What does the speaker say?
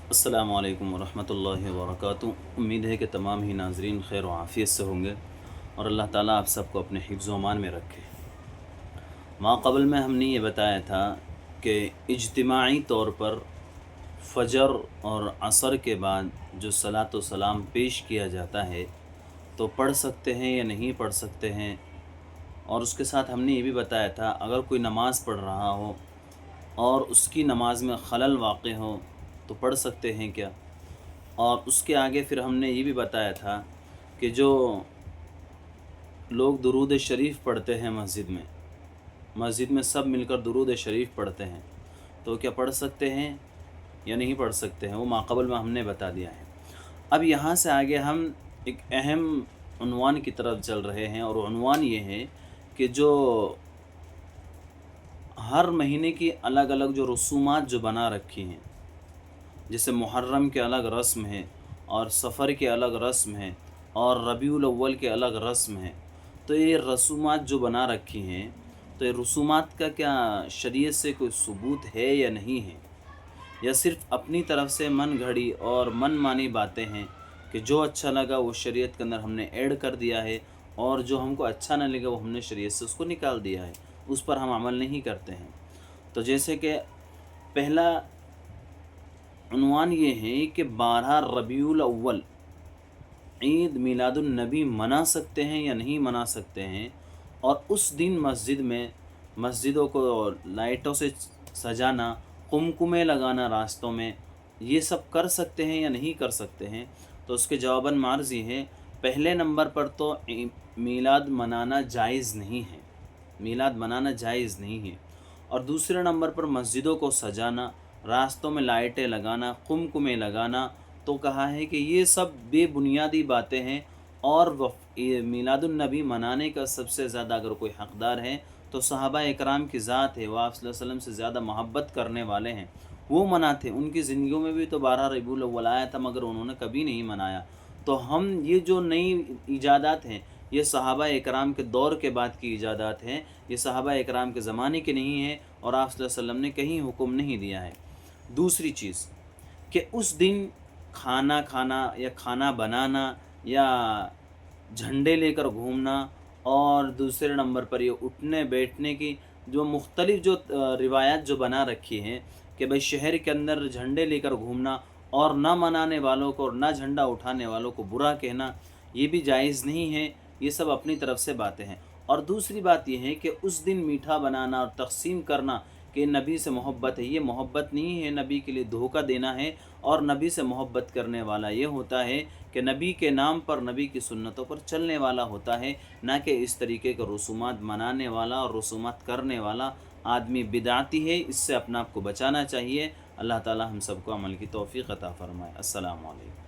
السلام علیکم ورحمۃ اللہ وبرکاتہ۔ امید ہے کہ تمام ہی ناظرین خیر و عافیت سے ہوں گے اور اللہ تعالیٰ آپ سب کو اپنے حفظ و امان میں رکھے۔ قبل میں ہم نے یہ بتایا تھا کہ اجتماعی طور پر فجر اور عصر کے بعد جو صلاۃ و سلام پیش کیا جاتا ہے تو پڑھ سکتے ہیں یا نہیں پڑھ سکتے ہیں، اور اس کے ساتھ ہم نے یہ بھی بتایا تھا اگر کوئی نماز پڑھ رہا ہو اور اس کی نماز میں خلل واقع ہو تو پڑھ سکتے ہیں کیا، اور اس کے آگے پھر ہم نے یہ بھی بتایا تھا کہ جو لوگ درود شریف پڑھتے ہیں مسجد میں سب مل کر درود شریف پڑھتے ہیں تو کیا پڑھ سکتے ہیں یا نہیں پڑھ سکتے ہیں، وہ ماقبل میں ہم نے بتا دیا ہے۔ اب یہاں سے آگے ہم ایک اہم عنوان کی طرف چل رہے ہیں، اور عنوان یہ ہے کہ جو ہر مہینے کی الگ الگ جو رسومات جو بنا رکھی ہیں، جیسے محرم کے الگ رسم ہے اور سفر کے الگ رسم ہے اور ربیع الاول کے الگ رسم ہے، تو یہ رسومات جو بنا رکھی ہیں تو یہ رسومات کا کیا شریعت سے کوئی ثبوت ہے یا نہیں ہے، یا صرف اپنی طرف سے من گھڑی اور من مانی باتیں ہیں کہ جو اچھا لگا وہ شریعت کے اندر ہم نے ایڈ کر دیا ہے، اور جو ہم کو اچھا نہ لگا وہ ہم نے شریعت سے اس کو نکال دیا ہے، اس پر ہم عمل نہیں کرتے ہیں۔ تو جیسے کہ پہلا عنوان یہ ہے کہ 12 ربیع الاول عید میلاد النبی منا سکتے ہیں یا نہیں منا سکتے ہیں، اور اس دن مسجدوں کو لائٹوں سے سجانا، قمقمے لگانا راستوں میں، یہ سب کر سکتے ہیں یا نہیں کر سکتے ہیں۔ تو اس کے جواباً معرض یہ ہے، پہلے نمبر پر تو میلاد منانا جائز نہیں ہے، میلاد منانا جائز نہیں ہے، اور دوسرے نمبر پر مسجدوں کو سجانا، راستوں میں لائٹیں لگانا، قمقمے لگانا، تو کہا ہے کہ یہ سب بے بنیادی باتیں ہیں، اور میلاد النبی منانے کا سب سے زیادہ اگر کوئی حقدار ہے تو صحابہ اکرام کی ذات ہے، وہ آپ صلی اللہ علیہ وسلم سے زیادہ محبت کرنے والے ہیں، وہ مناتے، ان کی زندگیوں میں بھی تو 12 ربیع الاول آیا تھا مگر انہوں نے کبھی نہیں منایا۔ تو ہم یہ جو نئی ایجادات ہیں یہ صحابہ اکرام کے دور کے بعد کی ایجادات ہیں، یہ صحابہ اکرام کے زمانے کے نہیں ہیں، اور آپ صلی اللہ علیہ وسلم نے کہیں حکم نہیں دیا ہے۔ دوسری چیز کہ اس دن کھانا کھانا یا کھانا بنانا یا جھنڈے لے کر گھومنا، اور دوسرے نمبر پر یہ اٹھنے بیٹھنے کی جو مختلف جو روایات جو بنا رکھی ہیں کہ بھئی شہر کے اندر جھنڈے لے کر گھومنا اور نہ منانے والوں کو اور نہ جھنڈا اٹھانے والوں کو برا کہنا، یہ بھی جائز نہیں ہے، یہ سب اپنی طرف سے باتیں ہیں۔ اور دوسری بات یہ ہے کہ اس دن میٹھا بنانا اور تقسیم کرنا کہ نبی سے محبت ہے، یہ محبت نہیں ہے، نبی کے لیے دھوکہ دینا ہے، اور نبی سے محبت کرنے والا یہ ہوتا ہے کہ نبی کے نام پر، نبی کی سنتوں پر چلنے والا ہوتا ہے، نہ کہ اس طریقے کے رسومات منانے والا اور رسومات کرنے والا آدمی بدعتی ہے۔ اس سے اپنا آپ کو بچانا چاہیے۔ اللہ تعالی ہم سب کو عمل کی توفیق عطا فرمائے۔ السلام علیکم۔